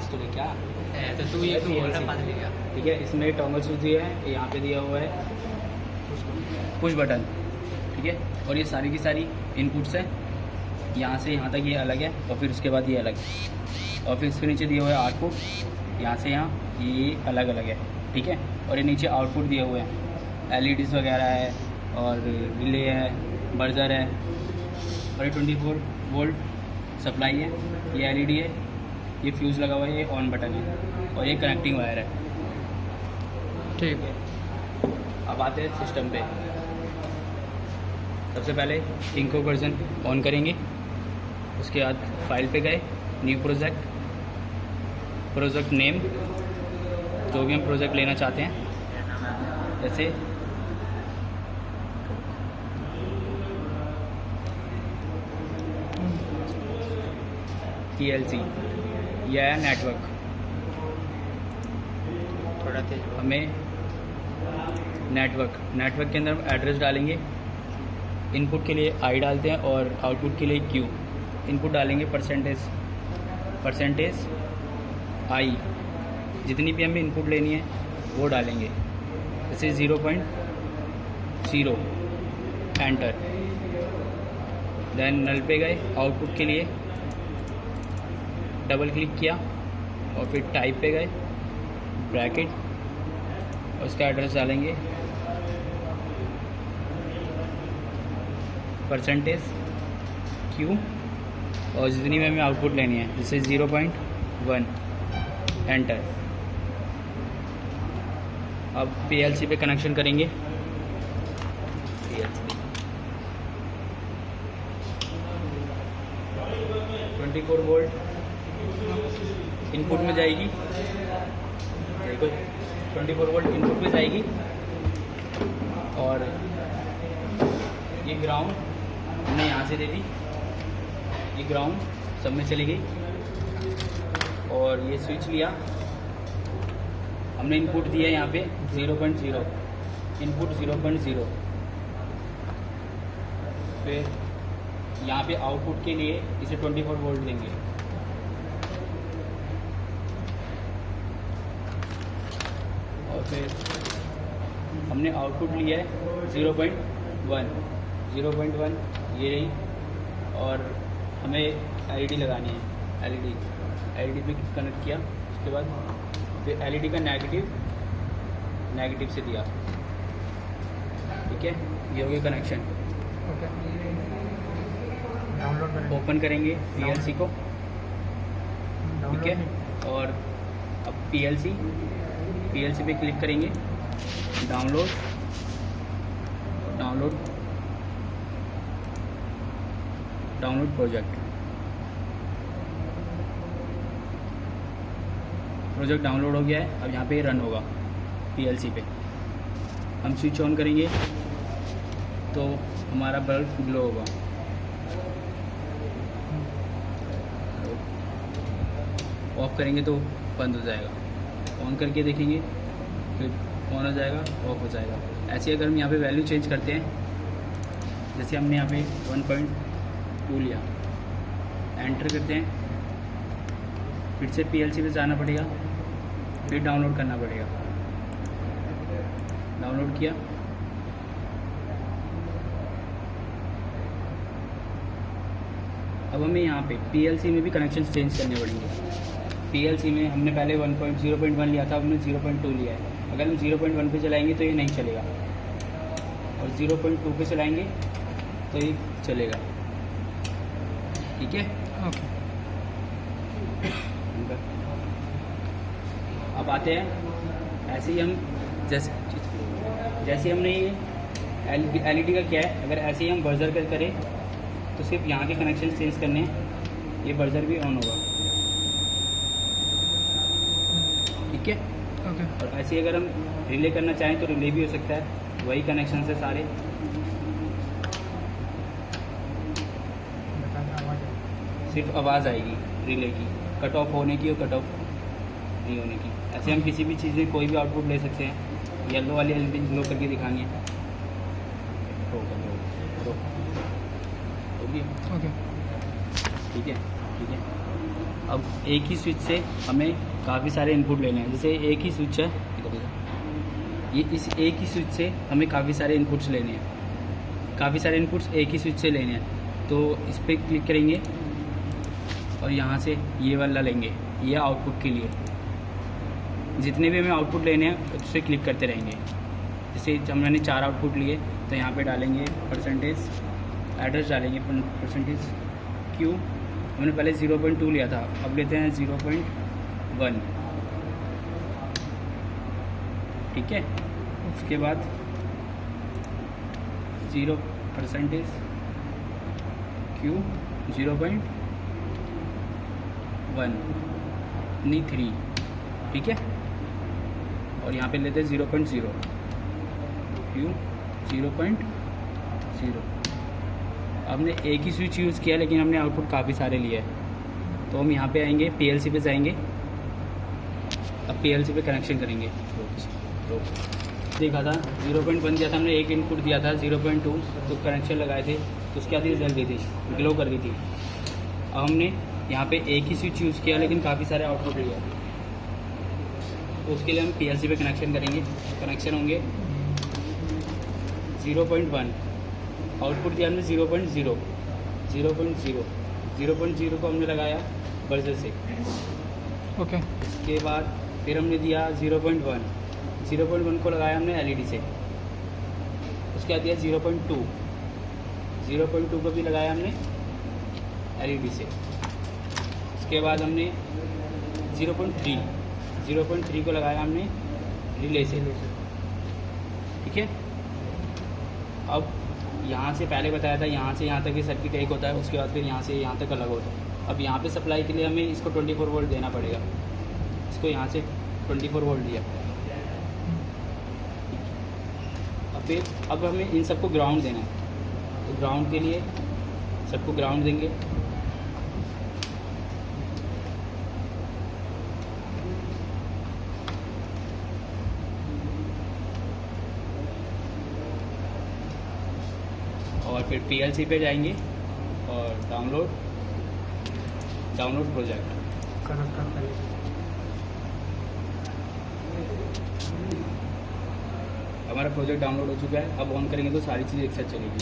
5 तो लेके आ। तो तू ये तू बोल रहा 5 ले गया। ठीक है, इसमें टॉगल स्विच दिया है, यहाँ पे दिया हुआ है पुश बटन। ठीक है, और ये सारी की सारी इनपुट्स है, यहाँ से यहाँ तक ये अलग है और फिर उसके बाद ये अलग है। और फिर इसके नीचे दिया हुआ है आउटपुट, यहाँ से यहाँ ये अलग अलग है। ठीक है, और ये नीचे आउटपुट दिए हुए हैं, LEDs वगैरह है और रिले है, बर्जर है, और ये 24 वोल्ट सप्लाई है, ये LED है, ये फ्यूज़ लगा हुआ है, ये ऑन बटन है और ये कनेक्टिंग वायर है। ठीक है, अब आते हैं सिस्टम पे। सबसे पहले किंग को वर्जन ऑन करेंगे, उसके बाद फाइल पे गए, न्यू प्रोजेक्ट, प्रोजेक्ट नेम जो भी हम प्रोजेक्ट लेना चाहते हैं, जैसे PLC, यह है नेटवर्क। थोड़ा तेज बोल। हमें नेटवर्क के अंदर हम एड्रेस डालेंगे, इनपुट के लिए I डालते हैं और आउटपुट के लिए Q। इनपुट डालेंगे परसेंटेज I, जितनी भी हमें इनपुट लेनी है वो डालेंगे, जैसे 0.0 एंटर। देन नल पे गए, आउटपुट के लिए डबल क्लिक किया और फिर टाइप पे गए, ब्रैकेट, और उसका एड्रेस डालेंगे परसेंटेज Q, और जितनी में हमें आउटपुट लेनी है जैसे 0.1 एंटर। अब PLC पे कनेक्शन करेंगे, PLC 24 वोल्ट इनपुट में जाएगी, देखो 24 वोल्ट इनपुट में जाएगी, और ये ग्राउंड हमने यहाँ से दे दी, ये ग्राउंड सब में चली गई। और ये स्विच लिया हमने, इनपुट दिया यहाँ पे 0.0, इनपुट 0.0। फिर यहाँ पे आउटपुट के लिए इसे 24 वोल्ट देंगे, और फिर हमने आउटपुट लिया है 0.1 ये रही, और हमें LED लगानी है, LED पे कनेक्ट किया, उसके बाद फिर LED का नेगेटिव से दिया। ठीक है, ये हो गया कनेक्शन। डाउनलोड करेंगे, ओपन करेंगे PLC को। ठीक है, और अब PLC पे क्लिक करेंगे, डाउनलोड प्रोजेक्ट डाउनलोड हो गया है। अब यहाँ पे रन होगा PLC पे। हम स्विच ऑन करेंगे तो हमारा बल्ब ग्लो होगा, ऑफ करेंगे तो बंद हो जाएगा, ऑन करके देखेंगे फिर ऑन हो जाएगा, ऑफ हो जाएगा। ऐसे अगर हम यहाँ पे वैल्यू चेंज करते हैं, जैसे हमने यहाँ पे 1.2 लिया, एंटर करते हैं, फिर से PLC पे जाना पड़ेगा, फिर डाउनलोड करना पड़ेगा। डाउनलोड किया, अब हमें यहाँ पे PLC में भी कनेक्शन चेंज करने पड़ेंगे। PLC में हमने पहले 0.1 लिया था, अब हमने 0.2 लिया है। अगर हम 0.1 पे चलाएंगे तो ये नहीं चलेगा, और 0.2 पे चलाएंगे तो ये चलेगा। ठीक है, ओके। अब आते हैं, ऐसे ही हम जैसे हमने ये LED का किया है, अगर ऐसे ही हम बर्जर का करें तो सिर्फ यहाँ के कनेक्शन चेंज करने हैं, ये बर्जर भी ऑन होगा। ठीक है, ओके। और ऐसे ही अगर हम रिले करना चाहें तो रिले भी हो सकता है, वही कनेक्शन से सारे। सिर्फ आवाज़ आएगी रिले की, कट ऑफ होने की और कट ऑफ नहीं होने की। ऐसे हम किसी भी चीज़ में कोई भी आउटपुट ले सकते हैं। येलो वाली LED ग्लो करके दिखाएंगे, होगी। ओके। ठीक है, ठीक है। अब एक ही स्विच से हमें काफ़ी सारे इनपुट लेने हैं। जैसे एक ही स्विच है, ये इस एक ही स्विच से हमें काफ़ी सारे इनपुट्स लेने हैं, काफ़ी सारे इनपुट्स एक ही स्विच से लेने हैं। तो इस पर क्लिक करेंगे और यहाँ से ये वाला लेंगे, ये आउटपुट के लिए। जितने भी हमें आउटपुट लेने हैं उस पर क्लिक करते रहेंगे। जैसे हमने 4 आउटपुट लिए तो यहाँ पे डालेंगे परसेंटेज, एड्रेस डालेंगे परसेंटेज क्यू। हमने पहले 0.2 लिया था, अब लेते हैं 0.1, ठीक है। उसके बाद 0% क्यू 0.1 नहीं 3, ठीक है। और यहाँ पे लेते हैं 0.0 क्यू 0.0। हमने एक ही स्विच यूज़ किया लेकिन हमने आउटपुट काफ़ी सारे लिए हैं। तो हम यहाँ पे आएंगे, PLC पे जाएंगे। अब PLC पे कनेक्शन करेंगे। तो देखा था 0.1 दिया था हमने, एक इनपुट दिया था 0.2, तो कनेक्शन लगाए थे तो उसके बाद ये जल गई थी, ग्लो कर गई थी। अब हमने यहाँ पे एक ही स्विच यूज़ किया लेकिन काफ़ी सारे आउटपुट लिए, तो उसके लिए हम PLC पे कनेक्शन करेंगे। कनेक्शन होंगे 0.1, आउटपुट दिया हमने 0.0 को हमने लगाया बजर से। ओके। उसके बाद फिर हमने दिया 0.1 को लगाया हमने LED से। उसके बाद दिया 0.2 को भी लगाया हमने LED से। उसके बाद हमने 0.3 को लगाया हमने रिले से, ठीक है। अब यहाँ से पहले बताया था यहाँ से यहाँ तक ये सर्किट एक होता है, उसके बाद फिर यहाँ से यहाँ तक अलग होता है। अब यहाँ पे सप्लाई के लिए हमें इसको 24 वोल्ट देना पड़ेगा। इसको यहाँ से 24 वोल्ट दिया। अब हमें इन सबको ग्राउंड देना है, तो ग्राउंड के लिए सबको ग्राउंड देंगे। और फिर PLC पे जाएंगे और डाउनलोड प्रोजेक्ट। हमारा प्रोजेक्ट डाउनलोड हो चुका है। अब ऑन करेंगे तो सारी चीज़ें एक साथ चलेगी।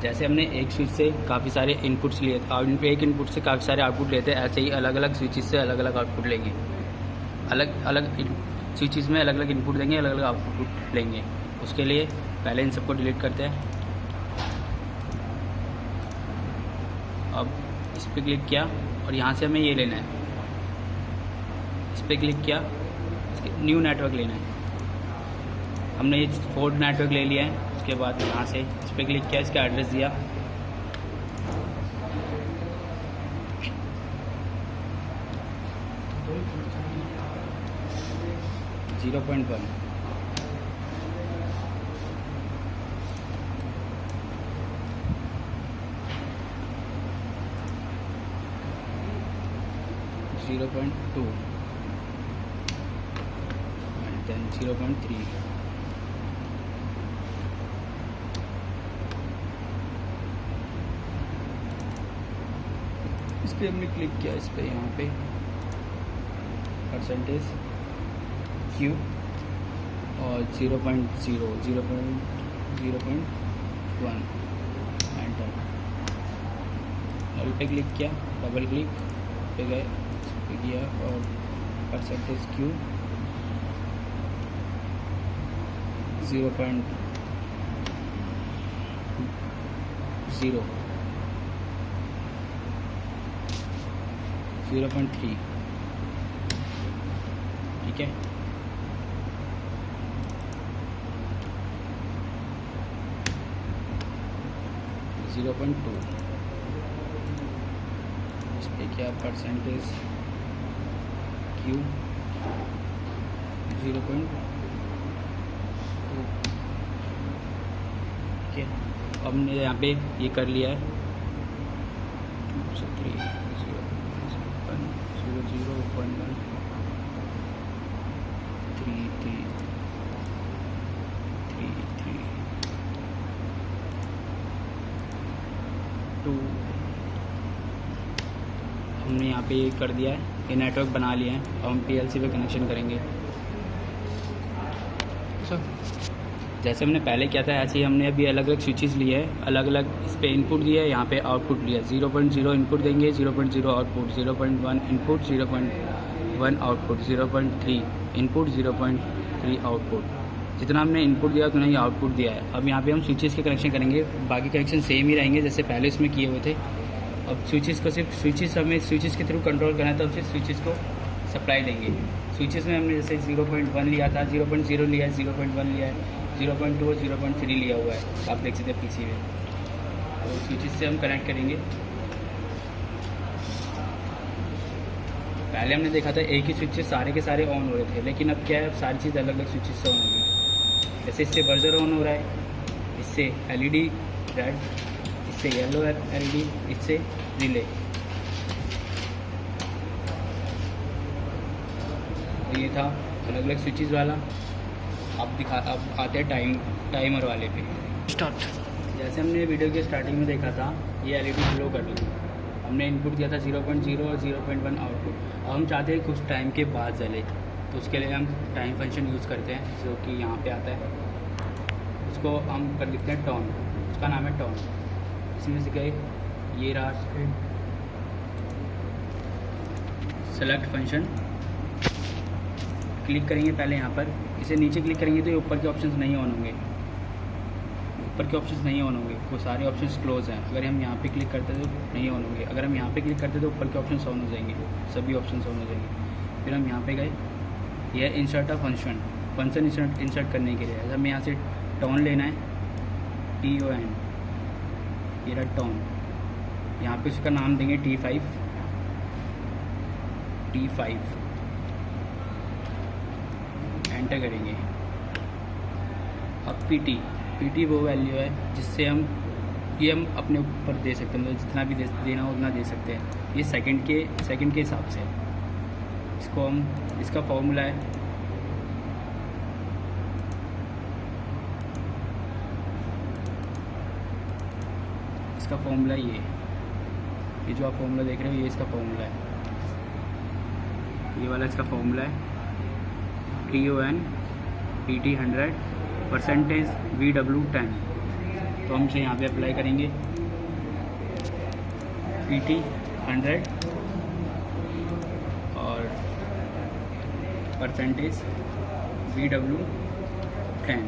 जैसे हमने एक स्विच से काफ़ी सारे इनपुट्स लिए और एक इनपुट से काफ़ी सारे आउटपुट लेते हैं, ऐसे ही अलग अलग स्विचेस से अलग अलग आउटपुट लेंगे। अलग अलग स्विचेस में अलग अलग इनपुट देंगे, अलग अलग आउटपुट लेंगे। उसके लिए पहले इन सबको डिलीट करते हैं। अब इस पर क्लिक किया और यहाँ से हमें ये लेना है। इस पर क्लिक किया, न्यू नेटवर्क लेना है। हमने ये 4 नेटवर्क ले लिया है। उसके बाद यहाँ से इस पर क्लिक किया, इसका एड्रेस दिया। .1 0.2 and then 0.3 इस पर हमने क्लिक किया। इस पर यहाँ पे परसेंटेज क्यू और 0.1 एंटर। ऑल पे क्लिक किया, डबल क्लिक पे गए, पे किया और परसेंटेज क्यू 0.0 0.3, ठीक है। .2 इस पर क्या परसेंटेज क्यू 0.2, ठीक है। अब हमने यहाँ पे ये कर लिया है 0.1 3 3 टू, हमने यहाँ पे ये कर दिया है, ये नेटवर्क बना लिया है। अब हम PLC पे कनेक्शन करेंगे। सर जैसे हमने पहले किया था ऐसे ही हमने अभी अलग अलग स्विचेस लिए हैं, अलग अलग इस पे इनपुट दिया है, यहाँ पे आउटपुट लिया है। 0.0 इनपुट देंगे, 0.0 output, 0.1 input, 0.1 output, 0.3 input, 0.3 output. जितना हमने इनपुट दिया उतना ही आउटपुट दिया है। अब यहाँ पे हम स्विचेस के कनेक्शन करेंगे, बाकी कनेक्शन सेम ही रहेंगे जैसे पहले इसमें किए हुए थे। अब स्विचेस को सिर्फ हमें स्विचेस के थ्रू कंट्रोल करना है, तो हम सिर्फ स्विचेस को सप्लाई देंगे। स्विचेस में हमने जैसे 0.1 लिया था, 0.0 लिया है, 0.1 लिया है, 0.2 और 0.3 लिया हुआ है, आप देख सकते हैं PC में। तो स्विचेस से हम कनेक्ट करेंगे। पहले हमने देखा था एक ही स्विच से सारे के सारे ऑन हो रहे थे, लेकिन अब क्या है, अब सारी चीज़ अलग अलग स्विचेस से ऑन हो गई। जैसे इससे बर्जर ऑन हो रहा है, इससे LED रेड, इससे येलो LED, इससे रिले। ये था अलग अलग स्विचेस वाला। अब आते हैं टाइमर वाले पे। स्टार्ट। जैसे हमने वीडियो के स्टार्टिंग में देखा था, ये LED ग्लो कर रही। हमने इनपुट दिया था 0.0 और 0.1 आउटपुट। अब हम चाहते हैं कुछ टाइम के बाद जले, तो उसके लिए हम टाइम फंक्शन यूज़ करते हैं, जो कि यहाँ पे आता है। उसको हम कर लिखते हैं टॉन, उसका नाम है टॉन। इसमें से गए ये रहा स्क्रीन, सेलेक्ट फंक्शन क्लिक करेंगे पहले यहाँ पर। इसे नीचे क्लिक करेंगे तो ये ऊपर के ऑप्शंस नहीं ऑन होंगे, ऊपर के ऑप्शंस नहीं ऑन होंगे, वो सारे ऑप्शंस क्लोज हैं। अगर हम यहाँ पे क्लिक करते तो नहीं ऑन होंगे, अगर हम यहाँ पे क्लिक करते तो ऊपर के ऑप्शंस ऑन हो जाएंगे, सभी ऑप्शंस ऑन हो जाएंगे। फिर हम यहाँ पे गए, यह इंसर्ट अ फंक्शन इंसर्ट करने के लिए हमें यहाँ से टॉन लेना है, TON, ये रहा टॉन। यहाँ पे उसका नाम देंगे T5। एंटर करेंगे। अब PT वो वैल्यू है जिससे हम अपने ऊपर दे सकते हैं, मतलब जितना भी देना हो उतना दे सकते हैं। ये सेकंड के हिसाब से इसको हम, इसका फॉर्मूला है ये जो आप फॉर्मूला देख रहे हो, ये इसका फॉर्मूला है, ये वाला इसका फॉर्मूला है। TON PT 100 percentage VW 10। तो हम इसे यहाँ पे अप्लाई करेंगे, PT 100 और परसेंटेज VW 10,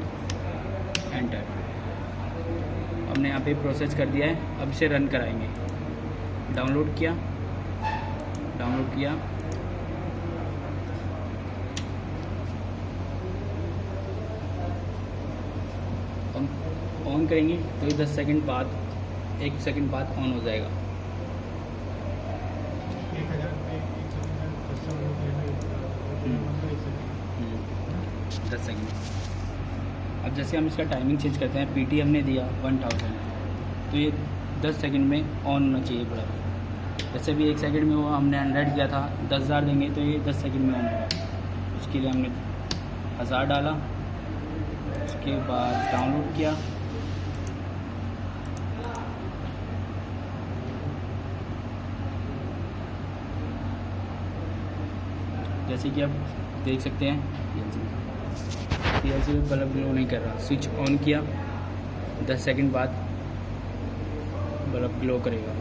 एंटर। हमने यहाँ पे प्रोसेस कर दिया है। अब इसे रन कराएंगे। डाउनलोड किया, हम ऑन करेंगे तो ये 1 सेकंड बाद ऑन हो जाएगा। दस सेकंड। अब जैसे हम इसका टाइमिंग चेंज करते हैं, PT हमने दिया 1000, तो ये 10 सेकंड में ऑन होना चाहिए पूरा। जैसे भी 1 सेकंड में हुआ, हमने 100 किया था, 10,000 देंगे तो ये 10 सेकंड में ऑन होगा। उसके लिए हमने 1000 डाला, उसके बाद डाउनलोड किया, जैसे कि आप देख सकते हैं PLC में बल्ब ग्लो नहीं कर रहा। स्विच ऑन किया, 10 सेकंड बाद बल्ब ग्लो करेगा।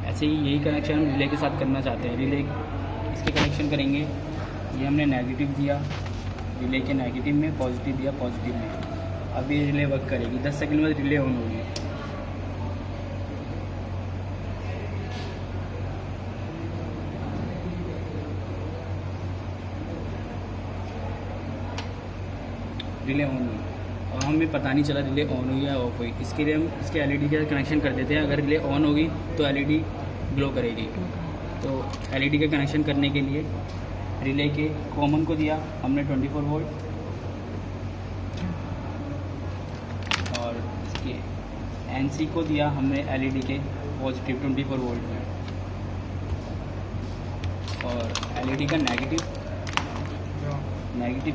ऐसे ही यही कनेक्शन हम रिले के साथ करना चाहते हैं। रिले इसके कनेक्शन करेंगे, ये हमने नेगेटिव दिया, रिले के नेगेटिव में पॉजिटिव दिया, पॉजिटिव में। अब ये रिले वर्क करेगी, 10 सेकंड बाद रिले ऑन होगी। रिले ऑन हुई और हमें पता नहीं चला रिले ऑन हुई या ऑफ हुई। इसके लिए हम इसके LED का कनेक्शन कर देते हैं। अगर रिले ऑन होगी तो LED ग्लो करेगी। तो LED का कनेक्शन करने के लिए रिले के कॉमन को दिया हमने 24 वोल्ट, देखिए एनसी को दिया हमने एलईडी के पॉजिटिव 24 वोल्ट में, और एलईडी का नेगेटिव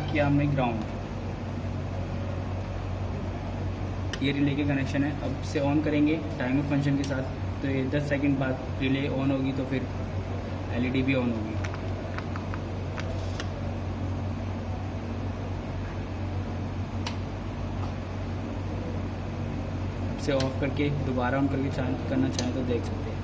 किया हमने ग्राउंड। ये रिले के कनेक्शन है। अब से ऑन करेंगे टाइमर फंक्शन के साथ, तो ये 10 सेकंड बाद रिले ऑन होगी, तो फिर एलईडी भी ऑन होगी। से ऑफ करके दोबारा ऑन करके करना चाहें तो देख सकते हैं।